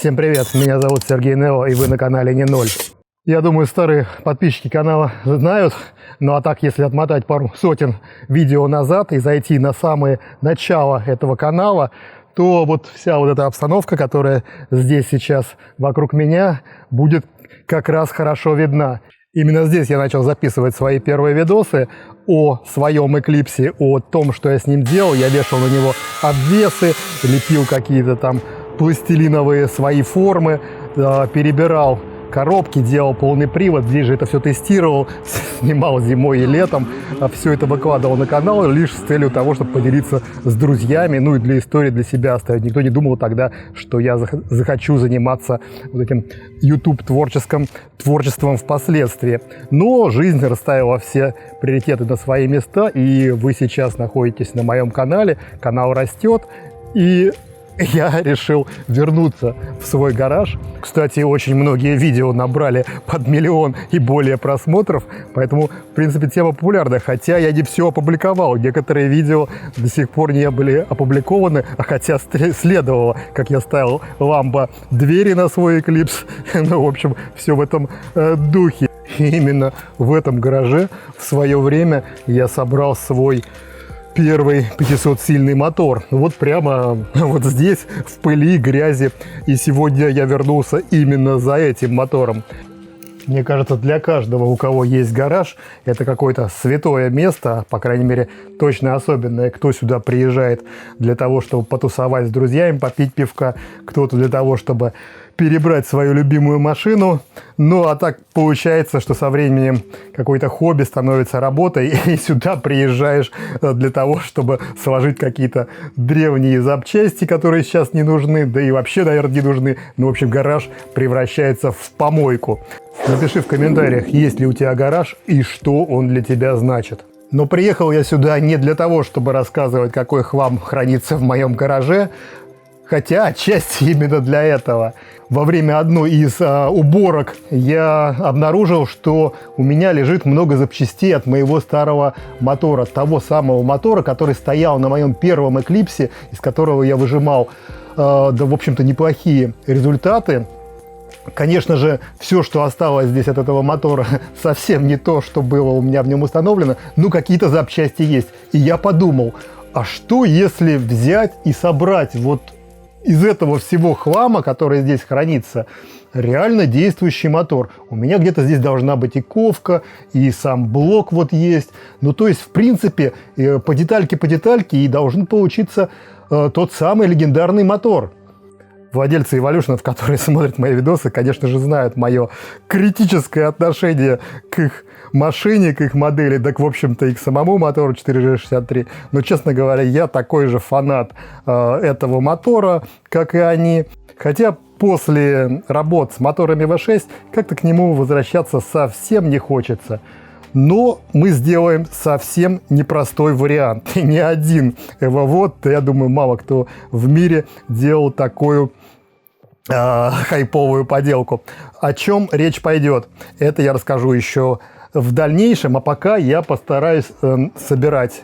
Всем привет, меня зовут Сергей Нео, и вы на канале Не Ноль. Я думаю, старые подписчики канала знают, ну а так, если отмотать пару сотен видео назад и зайти на самое начало этого канала, то вот вся вот эта обстановка, которая здесь сейчас вокруг меня, будет как раз хорошо видна. Именно здесь я начал записывать свои первые видосы о своем Эклипсе, о том, что я с ним делал. Я вешал на него обвесы, лепил какие-то там пластилиновые свои формы, перебирал коробки, делал полный привод. Здесь же это все тестировал, снимал зимой и летом. Все это выкладывал на канал лишь с целью того, чтобы поделиться с друзьями, ну и для истории, для себя оставить. Никто не думал тогда, что я захочу заниматься вот этим YouTube-творчеством впоследствии. Но жизнь расставила все приоритеты на свои места, и вы сейчас находитесь на моем канале. Канал растет, и я решил вернуться в свой гараж. Кстати, очень многие видео набрали под 1 миллион и более просмотров, поэтому, в принципе, тема популярна. Хотя я не все опубликовал. Некоторые видео до сих пор не были опубликованы, а хотя следовало, как я ставил ламбо-двери на свой Эклипс. Ну, в общем, все в этом духе. И именно в этом гараже в свое время я собрал свой первый 500-сильный мотор. Вот прямо вот здесь, в пыли, грязи. И сегодня я вернулся именно за этим мотором. Мне кажется, для каждого, у кого есть гараж, это какое-то святое место, по крайней мере, точно особенное. Кто сюда приезжает для того, чтобы потусовать с друзьями, попить пивка, кто-то для того, чтобы перебрать свою любимую машину. Ну, а так получается, что со временем какое-то хобби становится работой, и сюда приезжаешь для того, чтобы сложить какие-то древние запчасти, которые сейчас не нужны, да и вообще, наверное, не нужны. Ну, в общем, гараж превращается в помойку. Напиши в комментариях, есть ли у тебя гараж и что он для тебя значит. Но приехал я сюда не для того, чтобы рассказывать, какой хлам хранится в моем гараже, хотя отчасти именно для этого. Во время одной из уборок я обнаружил, что у меня лежит много запчастей от моего старого мотора. Того самого мотора, который стоял на моем первом Эклипсе, из которого я выжимал, да, в общем-то, неплохие результаты. Конечно же, все, что осталось здесь от этого мотора, совсем не то, что было у меня в нем установлено, но какие-то запчасти есть. И я подумал, а что если взять и собрать вот из этого всего хлама, который здесь хранится, реально действующий мотор? У меня где-то здесь должна быть и ковка, и сам блок вот есть. Ну, то есть, в принципе, по детальке, и должен получиться тот самый легендарный мотор. Владельцы Evolution, которые смотрят мои видосы, конечно же, знают мое критическое отношение к их машине, к их модели, да, в общем-то, и к самому мотору 4G63. Но, честно говоря, я такой же фанат этого мотора, как и они. Хотя после работ с моторами V6 как-то к нему возвращаться совсем не хочется. Но мы сделаем совсем непростой вариант. И ни один эвовод, я думаю, мало кто в мире делал такую хайповую поделку. О чем речь пойдет, это я расскажу еще в дальнейшем, а пока я постараюсь собрать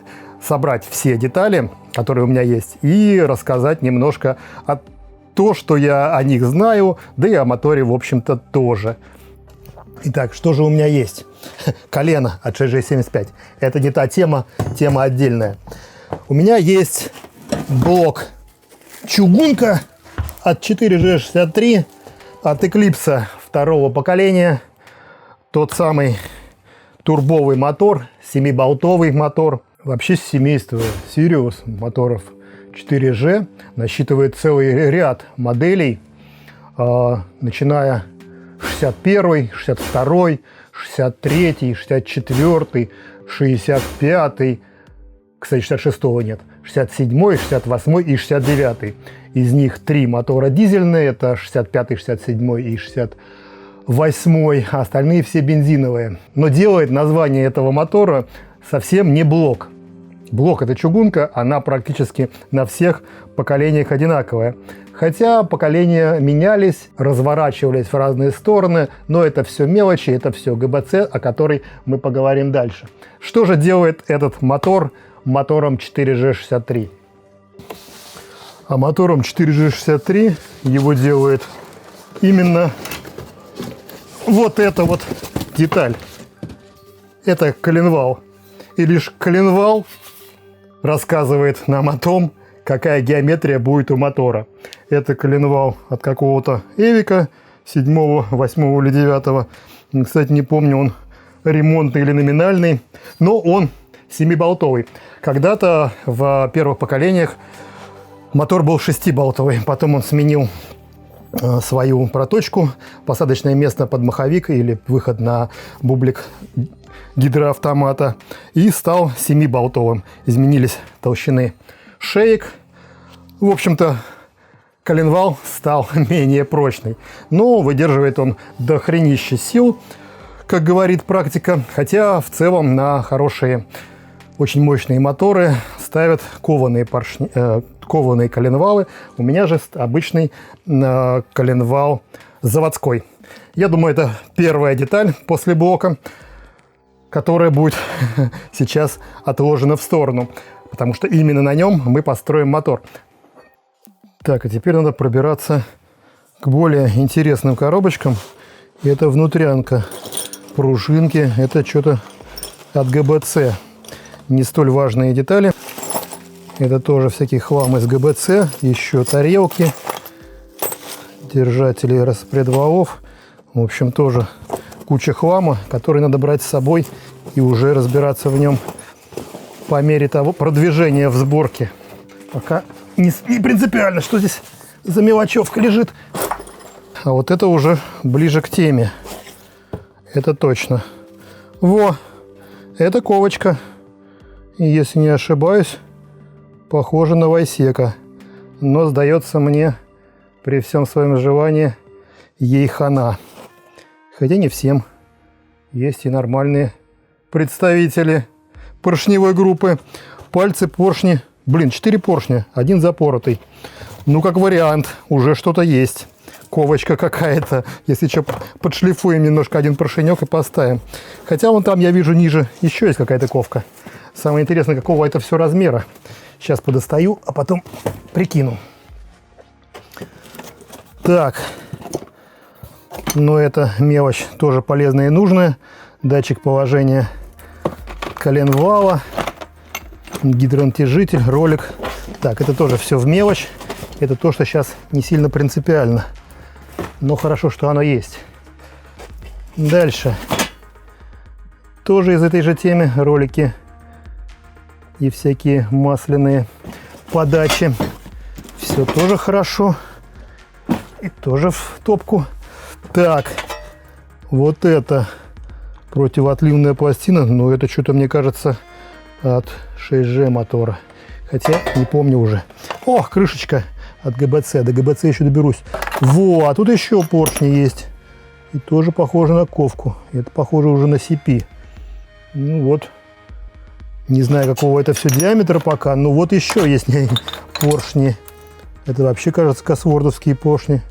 все детали, которые у меня есть, и рассказать немножко о том, что я о них знаю, да и о моторе, в общем-то, тоже. Итак, что же у меня есть? Колено от 6G75. Это не та тема, тема отдельная. У меня есть блок чугунка от 4G63, от Эклипса второго поколения. Тот самый турбовый мотор, 7-болтовый мотор. Вообще семейство Sirius моторов 4G насчитывает целый ряд моделей, начиная 61, 62, 63, 64, 65, кстати, 66-го нет, 67, 68 и 69. Из них 3 мотора дизельные, это 65, 67 и 68, а остальные все бензиновые. Но делает название этого мотора совсем не блок. Блок – это чугунка, она практически на всех поколениях одинаковая. Хотя поколения менялись, разворачивались в разные стороны, но это все мелочи, это все ГБЦ, о которой мы поговорим дальше. Что же делает этот мотор мотором 4G63? А мотором 4G63 его делает именно вот эта вот деталь. Это коленвал. И лишь коленвал рассказывает нам о том, какая геометрия будет у мотора. Это коленвал от какого-то Эвика 7, 8 или 9. Кстати, не помню, он ремонтный или номинальный, но он 7-болтовый. Когда-то в первых поколениях мотор был 6-болтовый, потом он сменил свою проточку, посадочное место под маховик или выход на бублик гидроавтомата, и стал 7-болтовым. Изменились толщины шеек. В общем-то, коленвал стал менее прочный, но выдерживает он до хренища сил, как говорит практика, хотя в целом на хорошие, очень мощные моторы ставят кованые поршни, кованые коленвалы. У меня же обычный коленвал заводской. Я думаю, это первая деталь после блока, которая будет сейчас отложена в сторону, потому что именно на нем мы построим мотор. Так, а теперь надо пробираться к более интересным коробочкам. Это внутрянка, пружинки, это что-то от ГБЦ. Не столь важные детали. Это тоже всякий хлам из ГБЦ. Еще тарелки, держатели распредвалов. В общем, тоже куча хлама, который надо брать с собой и уже разбираться в нем по мере того продвижения в сборке. Пока не принципиально, что здесь за мелочевка лежит. А вот это уже ближе к теме. Это точно. Во, это ковочка. И если не ошибаюсь, похоже на Вайсека. Но, сдается мне, при всем своем желании, ей хана. Хотя не всем. Есть и нормальные представители поршневой группы. Пальцы, поршни. Блин, 4 поршня, один запоротый. Ну, как вариант, уже что-то есть. Ковочка какая-то. Если что, подшлифуем немножко один поршенек и поставим. Хотя вон там, я вижу, ниже еще есть какая-то ковка. Самое интересное, какого это все размера. Сейчас подостаю, а потом прикину. Так. Но это мелочь тоже полезная и нужная. Датчик положения коленвала. Гидронатяжитель, ролик. Так, это тоже все в мелочь. Это то, что сейчас не сильно принципиально. Но хорошо, что оно есть. Дальше. Тоже из этой же темы ролики и всякие масляные подачи. Все тоже хорошо. И тоже в топку. Так, вот это противоотливная пластина. Но это что-то, мне кажется, от 6G мотора. Хотя не помню уже. О, крышечка от ГБЦ. До ГБЦ еще доберусь. Во, а тут еще поршни есть. И тоже похоже на ковку. Это похоже уже на CP. Ну вот. Не знаю, какого это все диаметра пока. Но вот еще есть поршни. Это вообще, кажется, косвордовские поршни.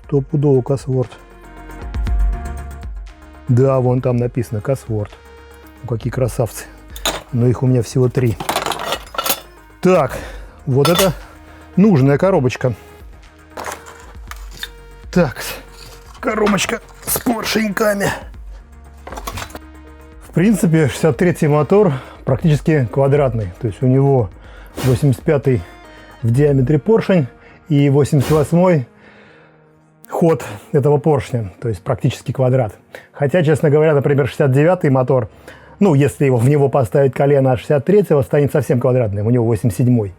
Стопудово Косворд. Да, вон там написано Косворд. Ну, какие красавцы. Но их у меня всего 3. Так, вот это нужная коробочка. Так, коробочка с поршеньками. В принципе, 63-й мотор практически квадратный. То есть у него 85-й в диаметре поршень и 88-й ход этого поршня. То есть практически квадрат. Хотя, честно говоря, например, 69-й мотор, ну, если в него поставить колено от 63-го, станет совсем квадратным. У него 87-й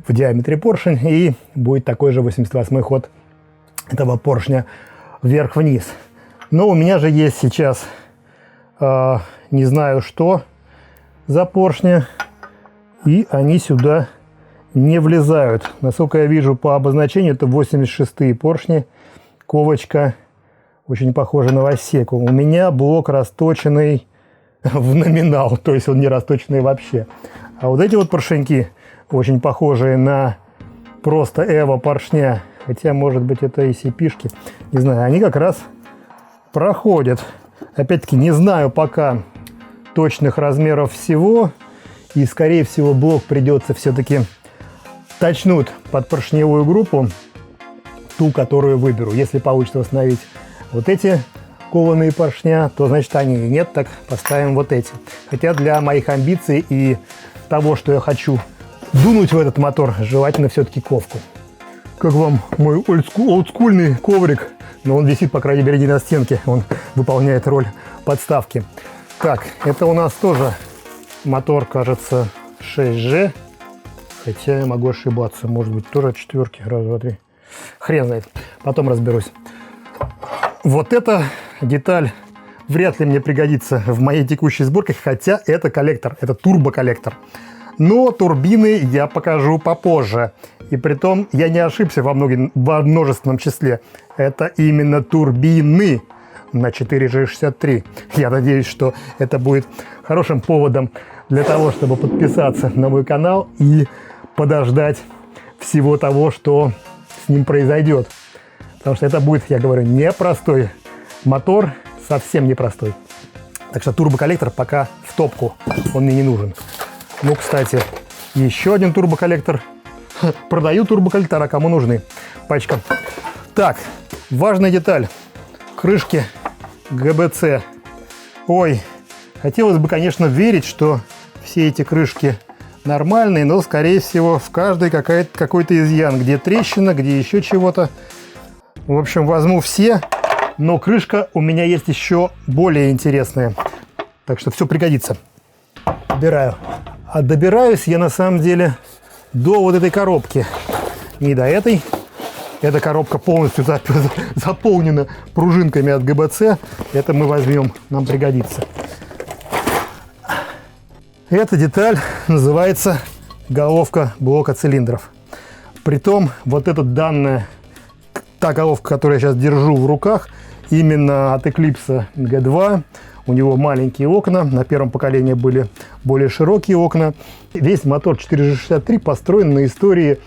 в диаметре поршень, и будет такой же 88-й ход этого поршня вверх-вниз. Но у меня же есть сейчас, не знаю что за поршни, и они сюда не влезают. Насколько я вижу по обозначению, это 86-е поршни, ковочка, очень похожа на Вайсеку. У меня блок расточенный в номинал, то есть он не расточенный вообще. А вот эти вот поршеньки очень похожие на просто Эво поршня, хотя может быть это и CP-шки, не знаю, они как раз проходят. Опять-таки не знаю пока точных размеров всего, и скорее всего блок придется все-таки точнуть под поршневую группу. ту, которую выберу. Если получится восстановить вот эти кованые поршня, то значит они. Нет, так поставим вот эти. Хотя для моих амбиций и того, что я хочу дунуть в этот мотор, желательно все-таки ковку. Как вам мой олдскульный коврик? Но он висит, по крайней мере, не на стенке. Он выполняет роль подставки. Так, это у нас тоже мотор, кажется, 6G. Хотя я могу ошибаться. Может быть, тоже от четверки. Раз, два, три. Хрен знает. Потом разберусь. Вот эта деталь вряд ли мне пригодится в моей текущей сборке. Хотя это коллектор. Это турбоколлектор. Но турбины я покажу попозже. И притом я не ошибся во множественном числе. Это именно турбины на 4G63. Я надеюсь, что это будет хорошим поводом для того, чтобы подписаться на мой канал и подождать всего того, что с ним произойдет. Потому что это будет, я говорю, непростой мотор, совсем непростой. Так что турбоколлектор пока в топку, он мне не нужен. Ну, кстати, еще один турбоколлектор. Продаю турбоколлектора, кому нужны. Пачка. Так, важная деталь. Крышки ГБЦ. Ой, хотелось бы, конечно, верить, что все эти крышки нормальные, но, скорее всего, в каждой какой-то изъян. Где трещина, где еще чего-то. В общем, возьму все. Но крышка у меня есть еще более интересная. Так что все пригодится. Добираю. А добираюсь я, на самом деле, до вот этой коробки. Не до этой. Эта коробка полностью заполнена пружинками от ГБЦ. Это мы возьмем, нам пригодится. Эта деталь называется головка блока цилиндров. Притом, вот эта данная, та головка, которую я сейчас держу в руках, именно от Eclipse G2. У него маленькие окна, на первом поколении были более широкие окна. Весь мотор 4G63 построен на истории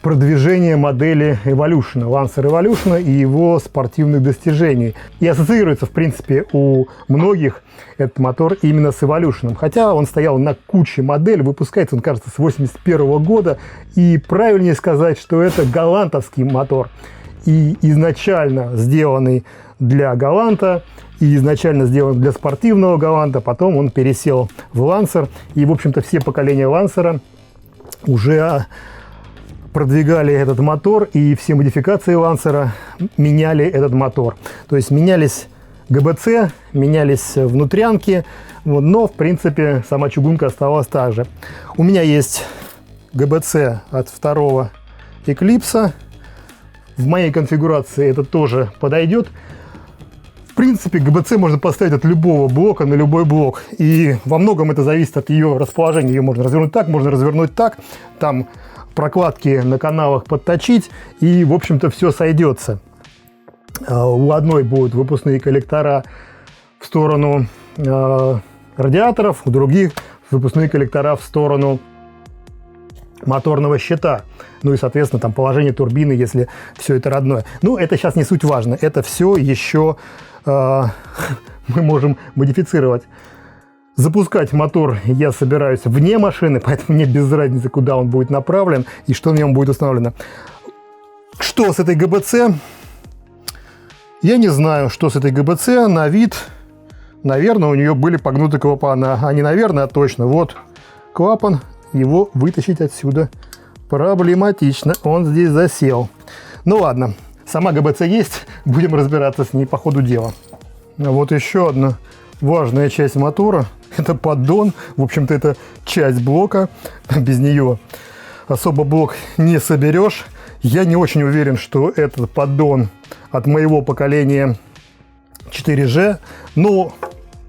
продвижения модели Evolution, Lancer Evolution и его спортивных достижений. И ассоциируется, в принципе, у многих этот мотор именно с Evolution. Хотя он стоял на куче моделей, выпускается он, кажется, с 1981 года. И правильнее сказать, что это галантовский мотор. И изначально сделанный для галанта, и изначально сделан для спортивного галанта, потом он пересел в Lancer. И, в общем-то, все поколения Lancer уже продвигали этот мотор, и все модификации Lancer меняли этот мотор. То есть менялись ГБЦ, менялись внутрянки, но, в принципе, сама чугунка оставалась та же. У меня есть ГБЦ от второго Eclipse. В моей конфигурации это тоже подойдет. В принципе, ГБЦ можно поставить от любого блока на любой блок. И во многом это зависит от ее расположения. Ее можно развернуть так, можно развернуть так. Там прокладки на каналах подточить. И, в общем-то, все сойдется. У одной будут выпускные коллектора в сторону радиаторов, у других выпускные коллектора в сторону моторного щита. Ну и, соответственно, там положение турбины, если все это родное. Ну, это сейчас не суть важно. Это все еще мы можем модифицировать. Запускать мотор я собираюсь вне машины, поэтому мне без разницы, куда он будет направлен и что на нем будет установлено. Что с этой ГБЦ? Я не знаю, что с этой ГБЦ. На вид, наверное, у нее были погнуты клапана. А не наверное, а точно. Вот клапан. Его вытащить отсюда проблематично. Он здесь засел. Ну ладно. Сама ГБЦ есть. Будем разбираться с ней по ходу дела. А вот еще одна важная часть мотора. Это поддон. В общем-то, это часть блока. Без нее особо блок не соберешь. Я не очень уверен, что этот поддон от моего поколения 4G. Но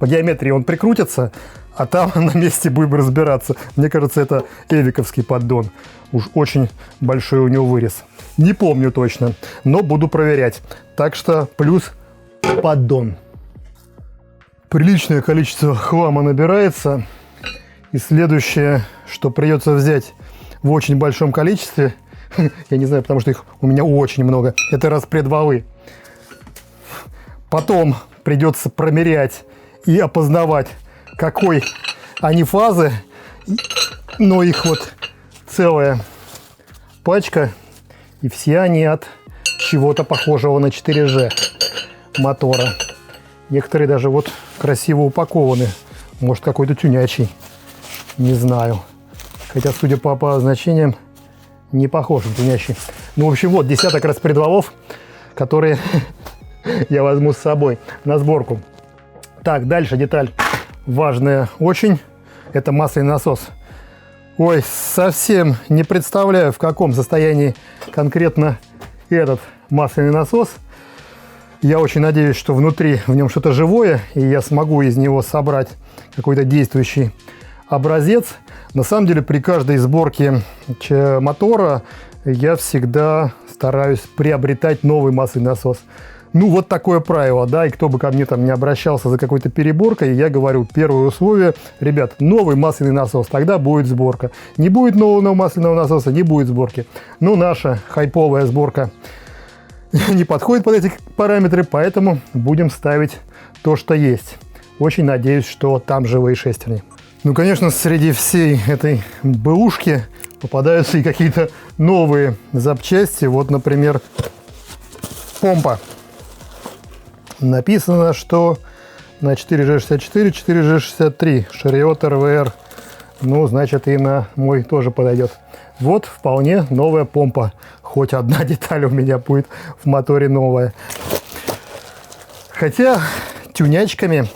по геометрии он прикрутится. А там на месте будем разбираться. Мне кажется, это эвиковский поддон. Уж очень большой у него вырез. Не помню точно, но буду проверять. Так что плюс поддон. Приличное количество хлама набирается. И следующее, что придется взять в очень большом количестве, я не знаю, потому что их у меня очень много, это распредвалы. Потом придется промерять и опознавать, какой они фазы, но их вот целая пачка, и все они от чего-то похожего на 4G мотора. Некоторые даже вот красиво упакованы. Может, какой-то тюнячий. Не знаю. Хотя, судя по обозначениям, не похож на тюнячий. Ну, в общем, вот десяток распредвалов, которые я возьму с собой на сборку. Так, дальше деталь важная очень. Это масляный насос. Ой, совсем не представляю, в каком состоянии конкретно этот масляный насос. Я очень надеюсь, что внутри в нем что-то живое, и я смогу из него собрать какой-то действующий образец. На самом деле, при каждой сборке мотора я всегда стараюсь приобретать новый масляный насос. Ну, вот такое правило, да, и кто бы ко мне там не обращался за какой-то переборкой, я говорю, первое условие, ребят, новый масляный насос, тогда будет сборка. Не будет нового масляного насоса, не будет сборки. Ну, наша хайповая сборка не подходит под эти параметры, поэтому будем ставить то, что есть. Очень надеюсь, что там живые шестерни. Ну, конечно, среди всей этой бэушки попадаются и какие-то новые запчасти. Вот, например, помпа. Написано, что на 4G64, 4G63 Chariot RVR. Ну, значит, и на мой тоже подойдет. Вот вполне новая помпа. Хоть одна деталь у меня будет в моторе новая. Хотя тюнячками,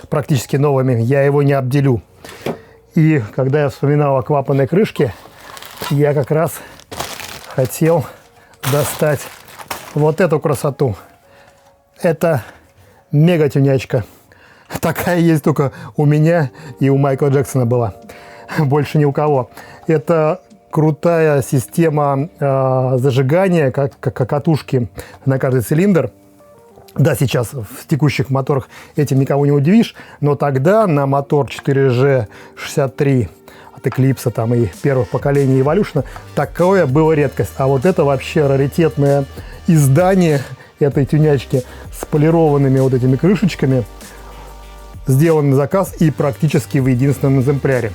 практически новыми, я его не обделю. И когда я вспоминал о клапанной крышке, я как раз хотел достать вот эту красоту. Это мега-тюнячка. Такая есть только у меня и у Майкла Джексона была. Больше ни у кого. Это крутая система зажигания, как катушки на каждый цилиндр. Да, сейчас в текущих моторах этим никого не удивишь, но тогда на мотор 4G63 от Eclipse там, и первых поколений Evolution такое было редкость. А вот это вообще раритетное издание этой тюнячки с полированными вот этими крышечками, сделан на заказ и практически в единственном экземпляре.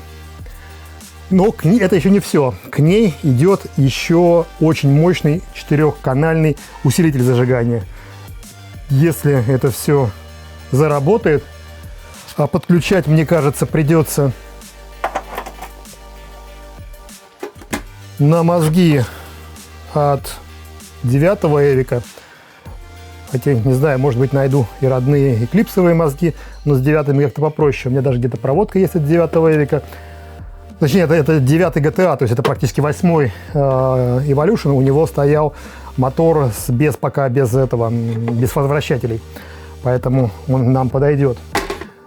Но это еще не все. К ней идет еще очень мощный 4-канальный усилитель зажигания. Если это все заработает, а подключать, мне кажется, придется на мозги от 9-го Эвика. Хотя, не знаю, может быть, найду и родные эклипсовые мозги, но с 9-м как-то попроще. У меня даже где-то проводка есть от 9-го Эвика. Точнее, это 9-й GTA, то есть это практически 8-й Evolution. У него стоял мотор без возвращателей. Поэтому он нам подойдет.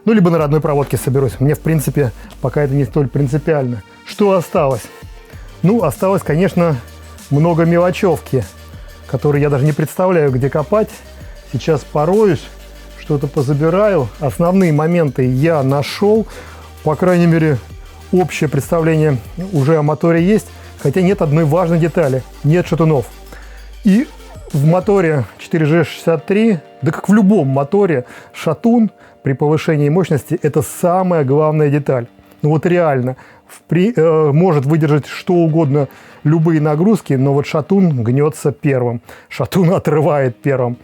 Ну, либо на родной проводке соберусь. Мне, в принципе, пока это не столь принципиально. Что осталось? Ну, осталось, конечно, много мелочевки, которые я даже не представляю, где копать. Сейчас пороюсь, что-то позабираю. Основные моменты я нашел. По крайней мере, общее представление уже о моторе есть. Хотя нет одной важной детали. Нет шатунов. И в моторе 4G63, да как в любом моторе, шатун при повышении мощности – это самая главная деталь. Ну вот реально. Может выдержать что угодно, любые нагрузки, но вот шатун гнется первым. Шатун отрывает первым.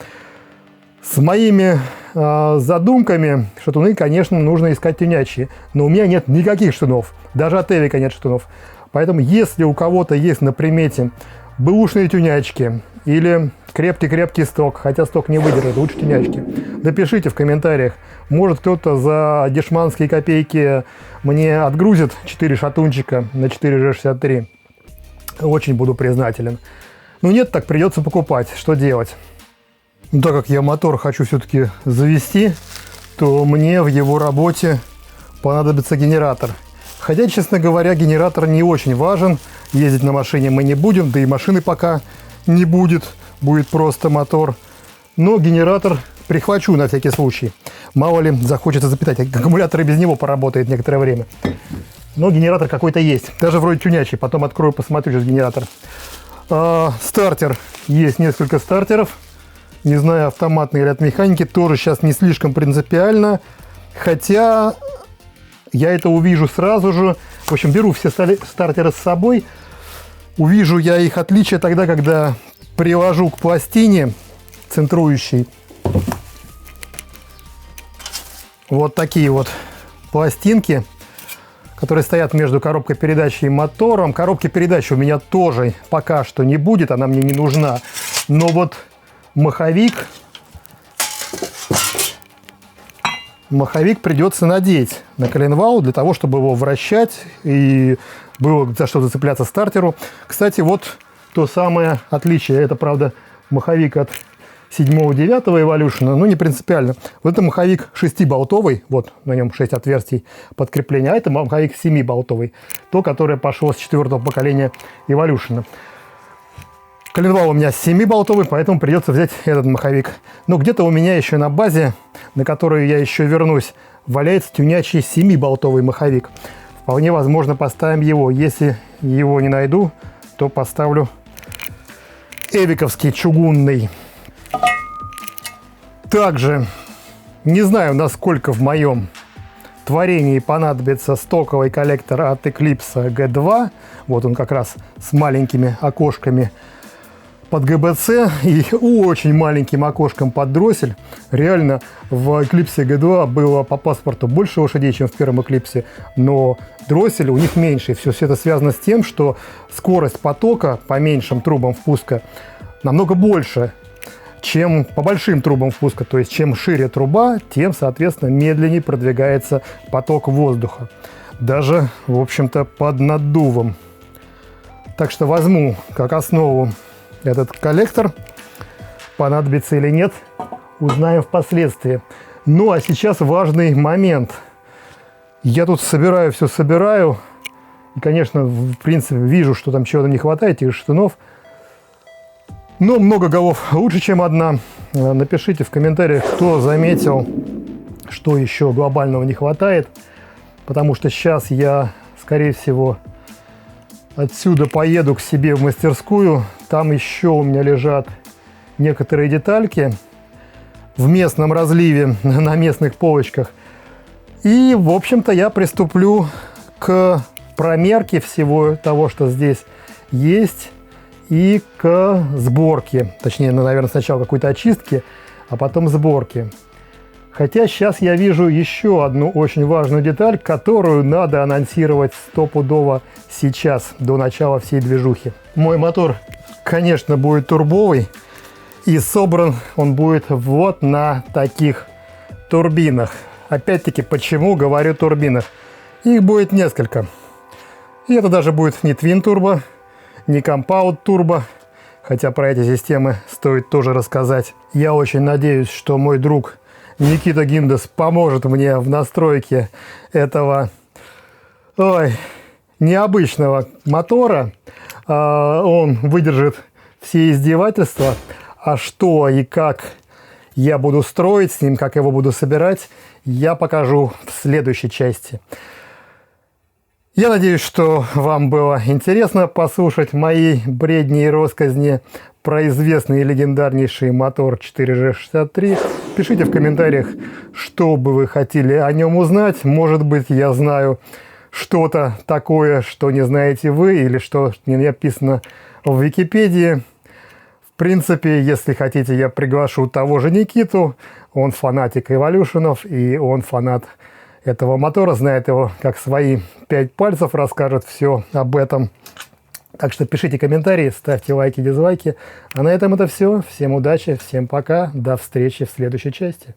С моими задумками шатуны, конечно, нужно искать тюнячие. Но у меня нет никаких шатунов. Даже от Эвика нет шатунов. Поэтому, если у кого-то есть на примете бэушные тюнячки или крепкий сток, хотя сток не выдержит, лучше тюнячки, напишите в комментариях. Может, кто-то за дешманские копейки мне отгрузит 4 шатунчика на 4G63. Очень буду признателен. Ну нет, так придется покупать. Что делать? Ну, так как я мотор хочу все-таки завести, то мне в его работе понадобится генератор. Хотя, честно говоря, генератор не очень важен. Ездить на машине мы не будем, да и машины пока не будет. Будет просто мотор. Но генератор прихвачу на всякий случай. Мало ли захочется запитать. Аккумулятор и без него поработает некоторое время. Но генератор какой-то есть. Даже вроде тюнячий. Потом открою, посмотрю сейчас генератор. Стартер. Есть несколько стартеров. Не знаю, автоматные или от механики. Тоже сейчас не слишком принципиально. Хотя я это увижу сразу же. В общем, беру все стартеры с собой. Увижу я их отличия тогда, когда привожу к пластине центрующей. Вот такие вот пластинки, которые стоят между коробкой передач и мотором. Коробки передач у меня тоже пока что не будет, она мне не нужна. Но вот маховик придется надеть на коленвал для того, чтобы его вращать и было за что зацепляться стартеру. Кстати, вот то самое отличие. Это, правда, маховик от 7-9 Evolution, но не принципиально. Вот это маховик 6-болтовый, вот на нем 6 отверстий подкрепления, а это маховик 7-болтовый, то, которое пошло с 4-го поколения Evolution. Коленвал у меня 7-болтовый, поэтому придется взять этот маховик. Но где-то у меня еще на базе, на которую я еще вернусь, валяется тюнячий 7-болтовый маховик. Вполне возможно, поставим его. Если его не найду, то поставлю эвиковский чугунный. Также не знаю, насколько в моем творении понадобится стоковый коллектор от Eclipse G2. Вот он как раз с маленькими окошками под ГБЦ и очень маленьким окошком под дроссель. Реально в Eclipse G2 было по паспорту больше лошадей, чем в первом Eclipse, но дроссель у них меньше. Все это связано с тем, что скорость потока по меньшим трубам впуска намного больше, чем по большим трубам впуска. То есть чем шире труба, тем, соответственно, медленнее продвигается поток воздуха. Даже, в общем-то, под наддувом. Так что возьму как основу этот коллектор. Понадобится или нет, узнаем впоследствии. Ну, а сейчас важный момент. Я тут все собираю. И, конечно, в принципе, вижу, что там чего-то не хватает, этих штанов. Но много голов лучше, чем одна. Напишите в комментариях, кто заметил, что еще глобального не хватает. Потому что сейчас я, скорее всего, отсюда поеду к себе в мастерскую. Там еще у меня лежат некоторые детальки в местном разливе, на местных полочках. И, в общем-то, я приступлю к промерке всего того, что здесь есть, и к сборке. Точнее, наверное, сначала какой-то очистки, а потом сборки. Хотя сейчас я вижу еще одну очень важную деталь, которую надо анонсировать стопудово сейчас, до начала всей движухи. Мой мотор, конечно, будет турбовый, и собран он будет вот на таких турбинах. Опять-таки, почему говорю турбинах? Их будет несколько. И это даже будет не Twin Turbo, не Compound Turbo, хотя про эти системы стоит тоже рассказать. Я очень надеюсь, что мой друг Никита Гиндес поможет мне в настройке этого необычного мотора. Он выдержит все издевательства. А что и как я буду строить с ним, как его буду собирать, я покажу в следующей части. Я надеюсь, что вам было интересно послушать мои бредни и россказни про известный и легендарнейший мотор 4G63. Пишите в комментариях, что бы вы хотели о нем узнать. Может быть, я знаю что-то такое, что не знаете вы, или что не написано в Википедии. В принципе, если хотите, я приглашу того же Никиту. Он фанатик эволюшенов, и он фанат этого мотора, знает его как свои 5 пальцев, расскажет все об этом. Так что пишите комментарии, ставьте лайки, дизлайки. А на этом это все. Всем удачи, всем пока. До встречи в следующей части.